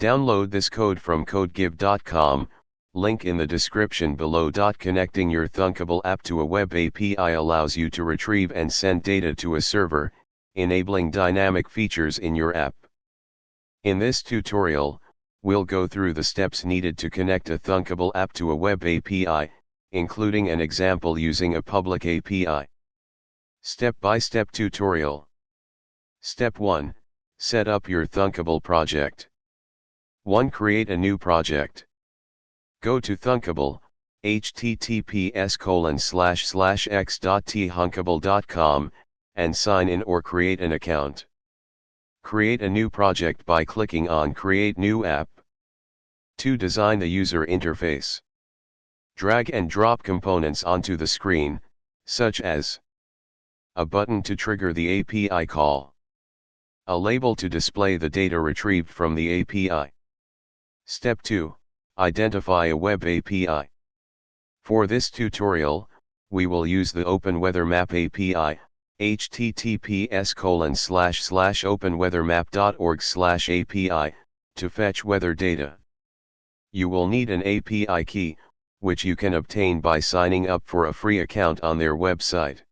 Download this code from codegive.com, link in the description below. Connecting your Thunkable app to a web API allows you to retrieve and send data to a server, enabling dynamic features in your app. In this tutorial, we'll go through the steps needed to connect a Thunkable app to a web API, including an example using a public API. Step-by-step tutorial. Step 1. Set up your Thunkable project. 1. Create a new project. Go to Thunkable, https://x.thunkable.com, and sign in or create an account. Create a new project by clicking on Create New App. 2. Design the user interface. Drag and drop components onto the screen, such as a button to trigger the API call, a label to display the data retrieved from the API. Step 2. Identify a web API. For this tutorial, we will use the OpenWeatherMap API, https://openweathermap.org/API, to fetch weather data. You will need an API key, which you can obtain by signing up for a free account on their website.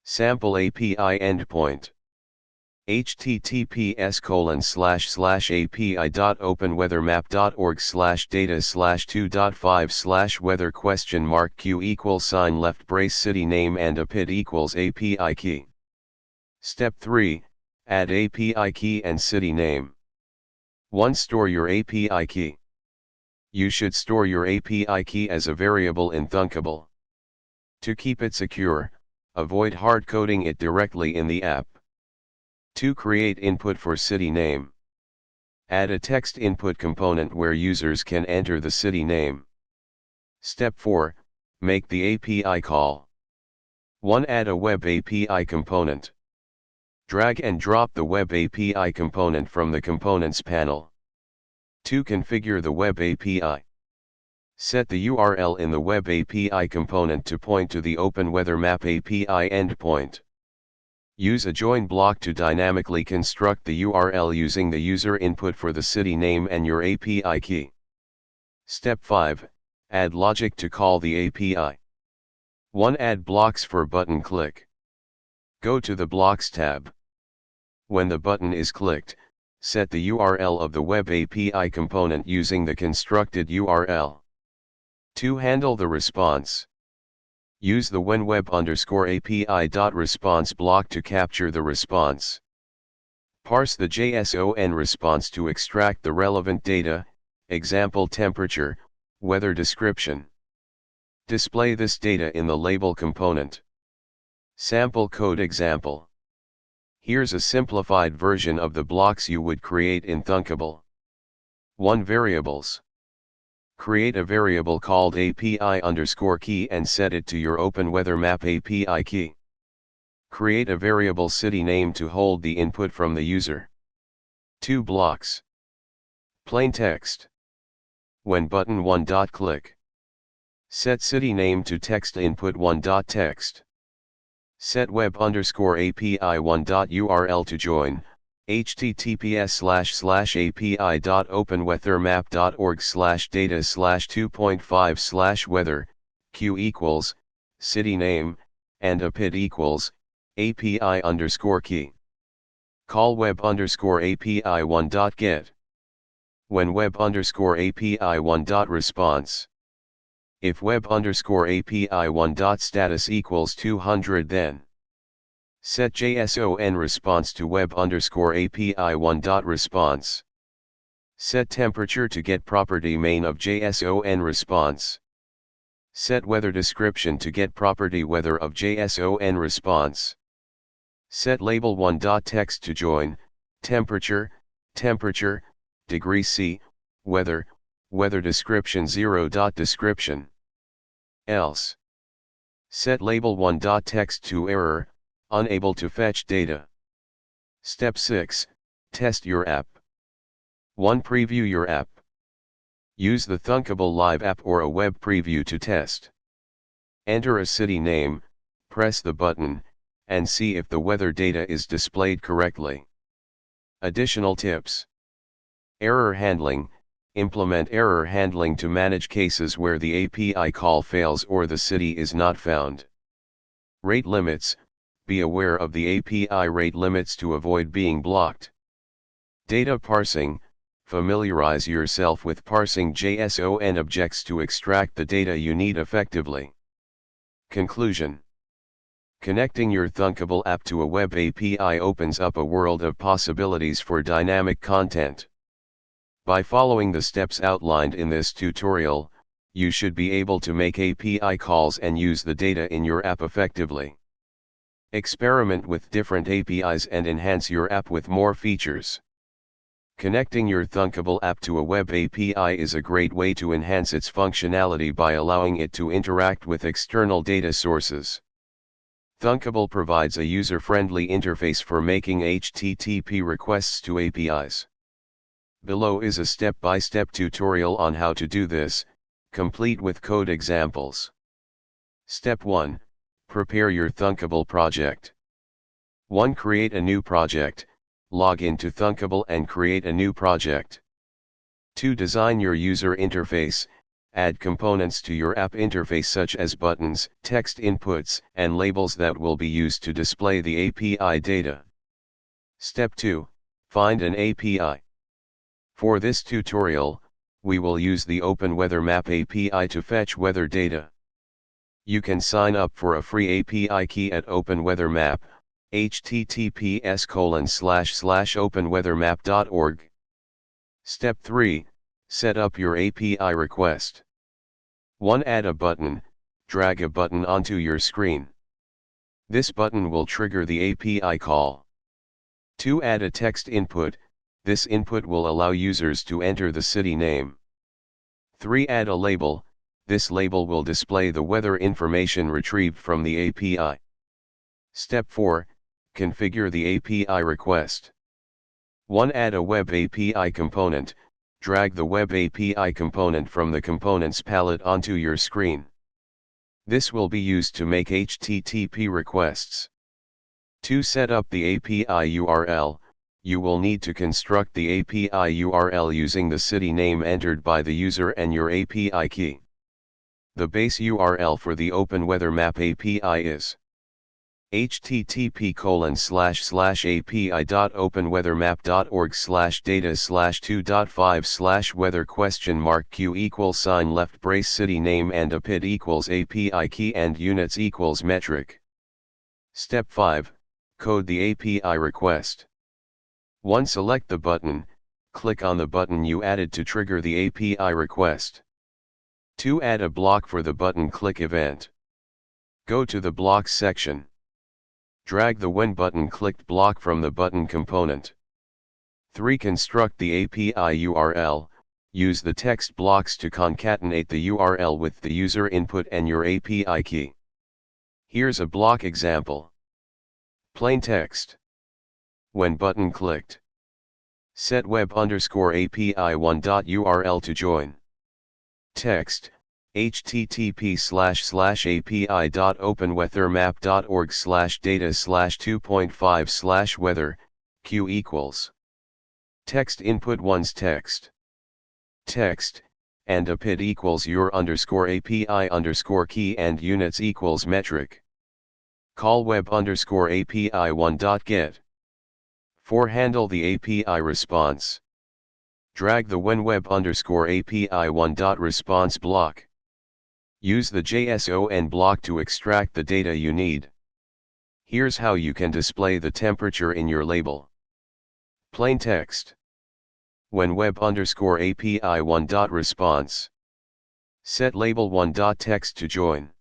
Sample API endpoint. https://api.openweathermap.org/data/2.5/weather?q left brace city name and a PID equals API key. Step 3. Add API key and city name. 1. Store your API key. You should store your API key as a variable in Thunkable. To keep it secure, avoid hard-coding it directly in the app. 2. Create input for city name. Add a text input component where users can enter the city name. Step 4. Make the API call. 1. Add a web API component. Drag and drop the web API component from the Components panel. 2. Configure the web API. Set the URL in the web API component to point to the OpenWeatherMap API endpoint. Use a join block to dynamically construct the URL using the user input for the city name and your API key. Step 5. Add logic to call the API. 1. Add blocks for button click. Go to the Blocks tab. When the button is clicked, set the URL of the web API component using the constructed URL. 2. Handle the response. Use the whenWeb_API.response block to capture the response. Parse the JSON response to extract the relevant data, example temperature, weather description. Display this data in the label component. Sample code example. Here's a simplified version of the blocks you would create in Thunkable. 1. Variables. Create a variable called API_key and set it to your OpenWeatherMap API key. Create a variable city name to hold the input from the user. 2. Blocks. Plain text. When button 1. Click. Set city name to text input 1. Text. Set web_API1.url to join. https://api.openweathermap.org/data/2.5/weather, q equals, city name, and a PID equals, API_key. Call web_API1.get. When web_API1.response. If web_API1.status equals 200, then set JSON response to web_API1.response. Set temperature to get property main of JSON response. Set weather description to get property weather of JSON response. Set label 1. Text to join, temperature, degree C, weather description 0. Description. Else. Set label 1. Text to error, unable to fetch data. Step 6. Test your app. 1. Preview your app. Use the Thunkable Live app or a web preview to test. Enter a city name, press the button, and see if the weather data is displayed correctly. Additional tips. Error handling. Implement error handling to manage cases where the API call fails or the city is not found. Rate limits. Be aware of the API rate limits to avoid being blocked. Data parsing. Familiarize yourself with parsing JSON objects to extract the data you need effectively. Conclusion. Connecting your Thunkable app to a web API opens up a world of possibilities for dynamic content. By following the steps outlined in this tutorial, you should be able to make API calls and use the data in your app effectively. Experiment with different APIs and enhance your app with more features. Connecting your Thunkable app to a web API is a great way to enhance its functionality by allowing it to interact with external data sources. Thunkable provides a user-friendly interface for making HTTP requests to APIs. Below is a step-by-step tutorial on how to do this, complete with code examples. Step 1. Prepare your Thunkable project. 1. Create a new project. Log into Thunkable and create a new project. 2. Design your user interface. Add components to your app interface such as buttons, text inputs, and labels that will be used to display the API data. Step 2. Find an API. For this tutorial, we will use the OpenWeatherMap API to fetch weather data. You can sign up for a free API key at OpenWeatherMap. https://openweathermap.org. Step 3. Set up your API request. 1. Add a button. Drag a button onto your screen. This button will trigger the API call. 2. Add a text input. This input will allow users to enter the city name. 3. Add a label. This label will display the weather information retrieved from the API. Step 4. Configure the API request. 1. Add a Web API component. Drag the Web API component from the Components palette onto your screen. This will be used to make HTTP requests. 2. Set up the API URL. You will need to construct the API URL using the city name entered by the user and your API key. The base URL for the OpenWeatherMap API is http://api.openweathermap.org/data/2.5/weather?q left brace city name and a PID API key and units metric. Step 5. Code the API request. 1. Select the button, click on the button you added to trigger the API request. 2. Add a block for the button click event. Go to the blocks section. Drag the when button clicked block from the button component. 3. Construct the API URL. Use the text blocks to concatenate the URL with the user input and your API key. Here's a block example. Plain text. When button clicked. Set web_API1.url to join. Text. http://api.openweathermap.org/data/2.5/weather, q equals. Text input 1's text. Text, and a PID equals your_API_key and units metric. Call web_API1.get. 4. Handle the API response. Drag the when web_API1.response block. Use the JSON block to extract the data you need. Here's how you can display the temperature in your label. Plain text. When web_API1.response. Set label 1.text to join.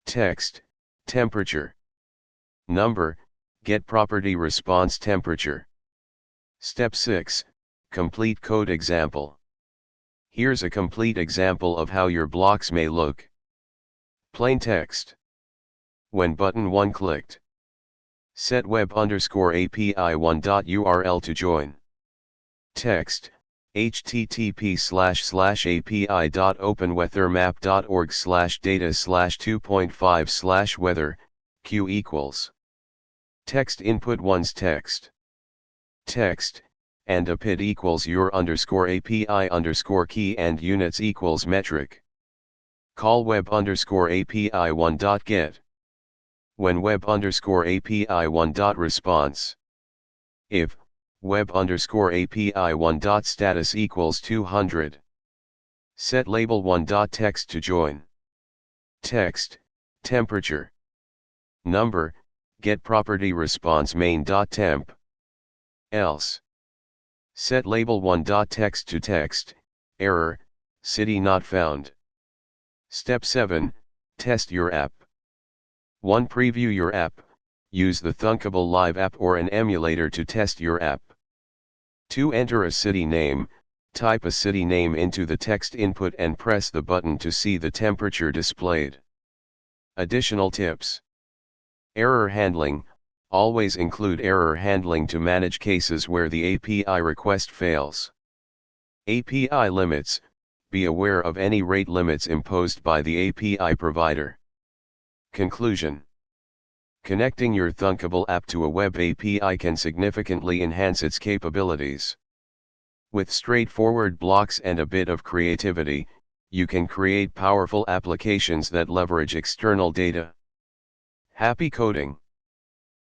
Text, temperature. Number, get property response temperature. Step 6, complete code example. Here's a complete example of how your blocks may look. Plain text. When button 1 clicked. Set web_API1.url to join. Text, http://api.openweathermap.org/data/2.5/weather, q equals. Text input 1's text. Text, and a PID equals your underscore API underscore key and units equals metric. Call web underscore API 1.get. When web underscore API 1.response. If web underscore API 1.status equals 200. Set label 1.text to join. Text, temperature. Number, get property response main.temp. Else. Set label 1.text to text, error, city not found. Step 7, test your app. 1. Preview your app, use the Thunkable live app or an emulator to test your app. 2. Enter a city name, type a city name into the text input and press the button to see the temperature displayed. Additional tips. Error handling, always include error handling to manage cases where the API request fails. API limits, be aware of any rate limits imposed by the API provider. Conclusion. Connecting your Thunkable app to a web API can significantly enhance its capabilities. With straightforward blocks and a bit of creativity, you can create powerful applications that leverage external data. Happy coding!